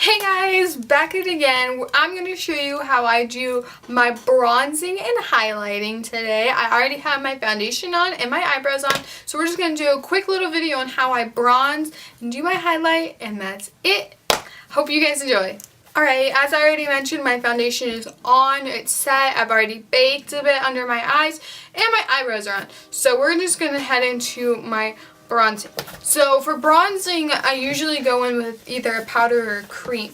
Hey guys, back at it again. I'm going to show you how I do my bronzing and highlighting today. I already have my foundation on and my eyebrows on, so we're just going to do a quick little video on how I bronze and do my highlight, and that's it. Hope you guys enjoy. Alright, as I already mentioned, my foundation is on, it's set, I've already baked a bit under my eyes, and my eyebrows are on. So we're just going to head into my bronzing. So for bronzing, I usually go in with either a powder or a cream.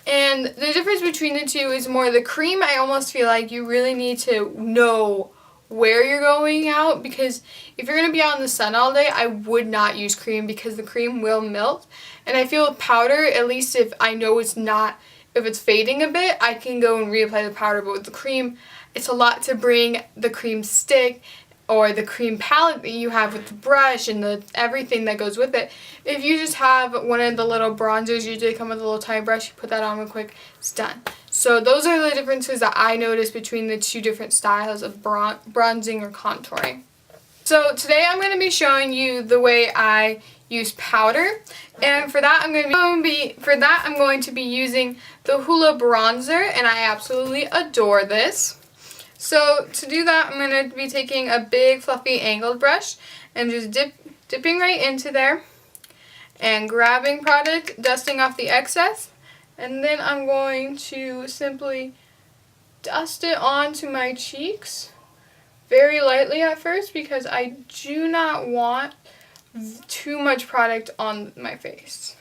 And the difference between the two is more the cream, I almost feel like you really need to know where you're going out, because if you're going to be out in the sun all day, I would not use cream because the cream will melt. And I feel with powder, at least if I know it's not, if it's fading a bit, I can go and reapply the powder. But with the cream, it's a lot to bring the cream stick or the cream palette that you have with the brush and the everything that goes with it. If you just have one of the little bronzers, usually come with a little tiny brush, you put that on real quick, it's done. So those are the differences that I notice between the two different styles of bronzing or contouring. So today I'm going to be showing you the way I use powder, and for that I'm going to be using the Hoola bronzer, and I absolutely adore this. So to do that, I'm going to be taking a big fluffy angled brush and just dipping right into there and grabbing product, dusting off the excess, and then I'm going to simply dust it onto my cheeks very lightly at first, because I do not want too much product on my face.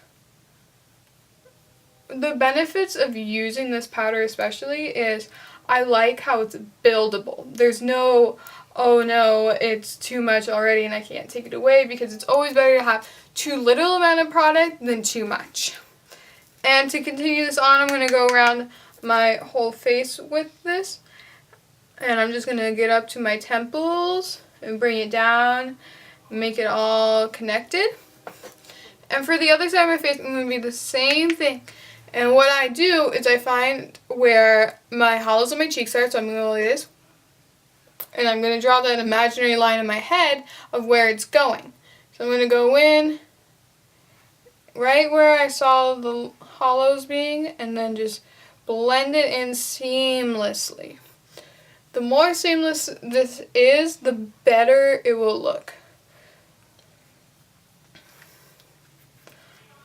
The benefits of using this powder especially is I like how it's buildable. There's no, oh no, it's too much already and I can't take it away, because it's always better to have too little amount of product than too much. And to continue this on, I'm going to go around my whole face with this. And I'm just going to get up to my temples and bring it down, make it all connected. And for the other side of my face, I'm going to be the same thing. And what I do is I find where my hollows of my cheeks are, so I'm going to go like this. And I'm going to draw that imaginary line in my head of where it's going. So I'm going to go in right where I saw the hollows being, and then just blend it in seamlessly. The more seamless this is, the better it will look.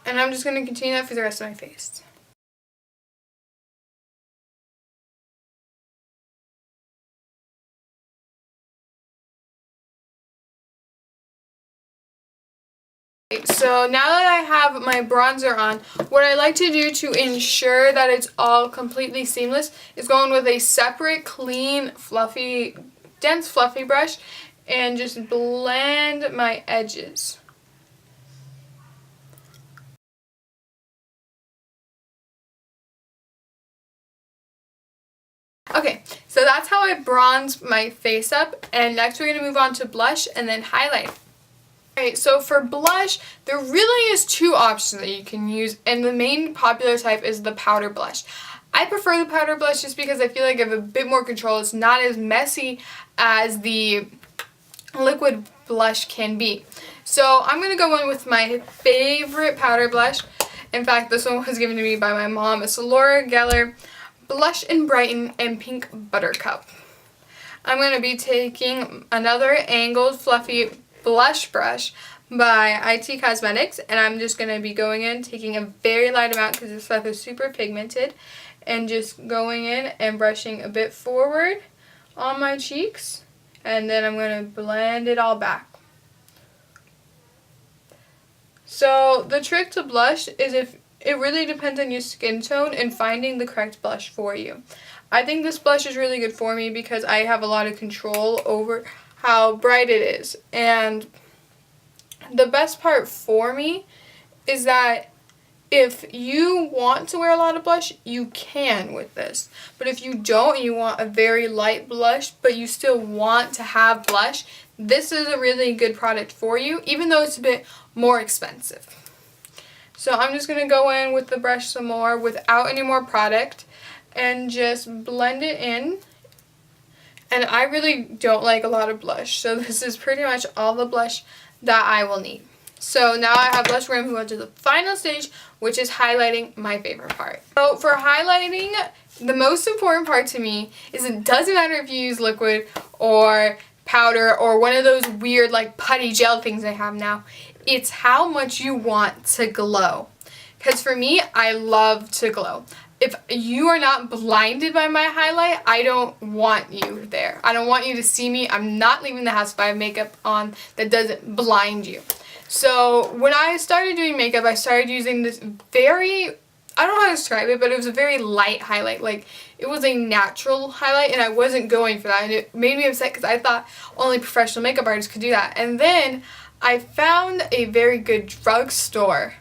And I'm just going to continue that for the rest of my face. So now that I have my bronzer on, what I like to do to ensure that it's all completely seamless is go in with a separate, clean, fluffy, dense fluffy brush and just blend my edges. Okay, so that's how I bronze my face up, and next we're going to move on to blush and then highlight. Alright, so for blush, there really is two options that you can use, and the main popular type is the powder blush. I prefer the powder blush just because I feel like I have a bit more control. It's not as messy as the liquid blush can be. So I'm going to go in with my favorite powder blush. In fact, this one was given to me by my mom. It's Laura Geller Blush and Brighten in Pink Buttercup. I'm going to be taking another angled fluffy blush brush by IT Cosmetics, and I'm just going to be going in, taking a very light amount because this stuff is super pigmented, and just going in and brushing a bit forward on my cheeks, and then I'm going to blend it all back. So the trick to blush is it really depends on your skin tone and finding the correct blush for you. I think this blush is really good for me because I have a lot of control over how bright it is. And the best part for me is that if you want to wear a lot of blush, you can with this. But if you don't and you want a very light blush, but you still want to have blush, this is a really good product for you, even though it's a bit more expensive. So I'm just going to go in with the brush some more without any more product and just blend it in. And I really don't like a lot of blush, so this is pretty much all the blush that I will need. So now I have blush. We're going to move on to the final stage, which is highlighting, my favorite part. So for highlighting, the most important part to me is it doesn't matter if you use liquid or powder or one of those weird like putty gel things I have now. It's how much you want to glow. Because for me, I love to glow. If you are not blinded by my highlight, I don't want you there. I don't want you to see me. I'm not leaving the house if I have makeup on that doesn't blind you. So when I started doing makeup, I started using this very, I don't know how to describe it, but it was a very light highlight. Like, it was a natural highlight, and I wasn't going for that. And it made me upset because I thought only professional makeup artists could do that. And then I found a very good drugstore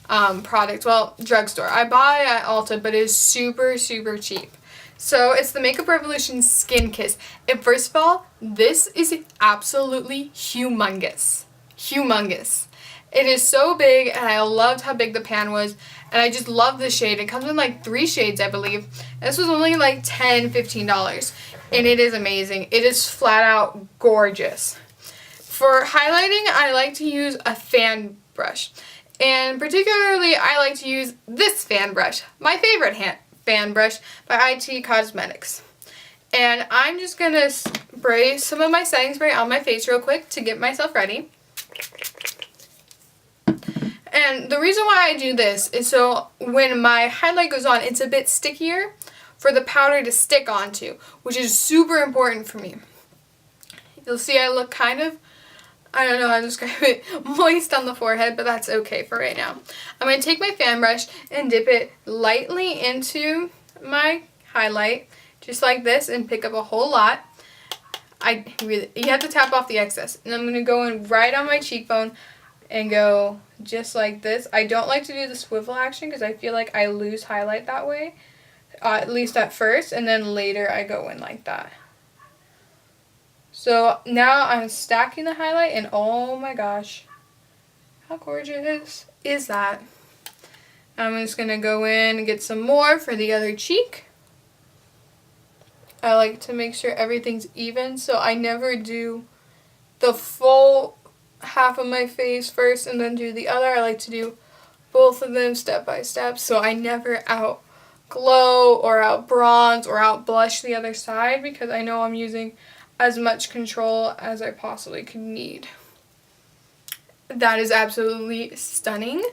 product. Well, drugstore. I bought it at Ulta, but it is super, super cheap. So it's the Makeup Revolution Skin Kiss. And first of all, this is absolutely humongous. Humongous. It is so big, and I loved how big the pan was, and I just love the shade. It comes in like 3 shades, I believe. And this was only like $10, $15, and it is amazing. It is flat out gorgeous. For highlighting, I like to use a fan brush. And particularly, I like to use this fan brush, my favorite fan brush by IT Cosmetics. And I'm just going to spray some of my setting spray on my face real quick to get myself ready. And the reason why I do this is so when my highlight goes on, it's a bit stickier for the powder to stick onto, which is super important for me. You'll see I look kind of, I don't know how to describe it, moist on the forehead, but that's okay for right now. I'm going to take my fan brush and dip it lightly into my highlight, just like this, and pick up a whole lot. You have to tap off the excess. And I'm going to go in right on my cheekbone and go just like this. I don't like to do the swivel action because I feel like I lose highlight that way, at least at first, and then later I go in like that. So now I'm stacking the highlight, and oh my gosh, how gorgeous is that? I'm just going to go in and get some more for the other cheek. I like to make sure everything's even, so I never do the full half of my face first and then do the other. I like to do both of them step by step, so I never out glow or out bronze or out blush the other side, because I know I'm using as much control as I possibly could need. That is absolutely stunning.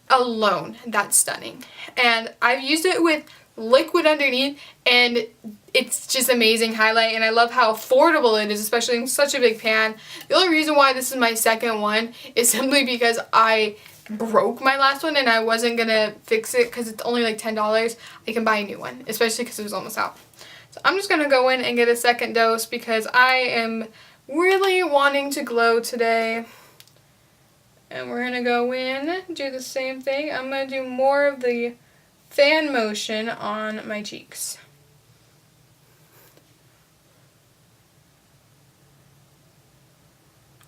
Alone, that's stunning. And I've used it with liquid underneath, and it's just amazing highlight, and I love how affordable it is, especially in such a big pan. The only reason why this is my second one is simply because I broke my last one and I wasn't gonna fix it because it's only like $10. I can buy a new one, especially because it was almost out. So I'm just gonna go in and get a second dose because I am really wanting to glow today. And we're gonna go in, do the same thing. I'm gonna do more of the fan motion on my cheeks.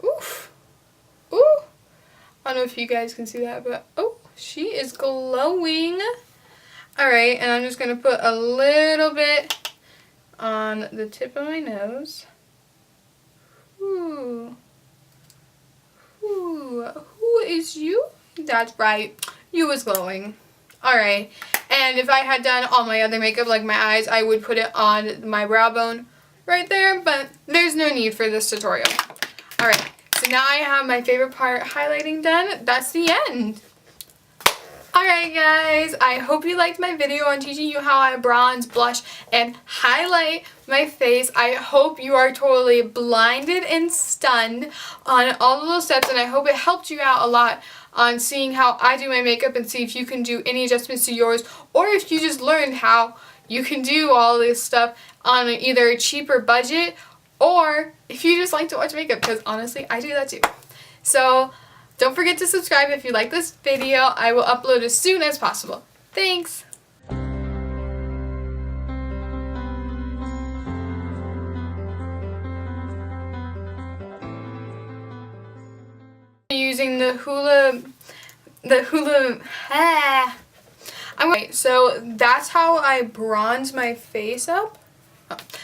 Oof. Ooh. I don't know if you guys can see that, but oh, she is glowing. Alright, and I'm just going to put a little bit on the tip of my nose. Ooh. Ooh. Who is you? That's right. You was glowing. Alright, and if I had done all my other makeup, like my eyes, I would put it on my brow bone right there, but there's no need for this tutorial. Alright, so now I have my favorite part, highlighting, done. That's the end. Alright guys, I hope you liked my video on teaching you how I bronze, blush, and highlight my face. I hope you are totally blinded and stunned on all of those steps, and I hope it helped you out a lot on seeing how I do my makeup and see if you can do any adjustments to yours, or if you just learned how you can do all this stuff on either a cheaper budget, or if you just like to watch makeup, because honestly, I do that too. So don't forget to subscribe if you like this video. I will upload as soon as possible. Thanks! Using the Hoola, so that's how I bronze my face up.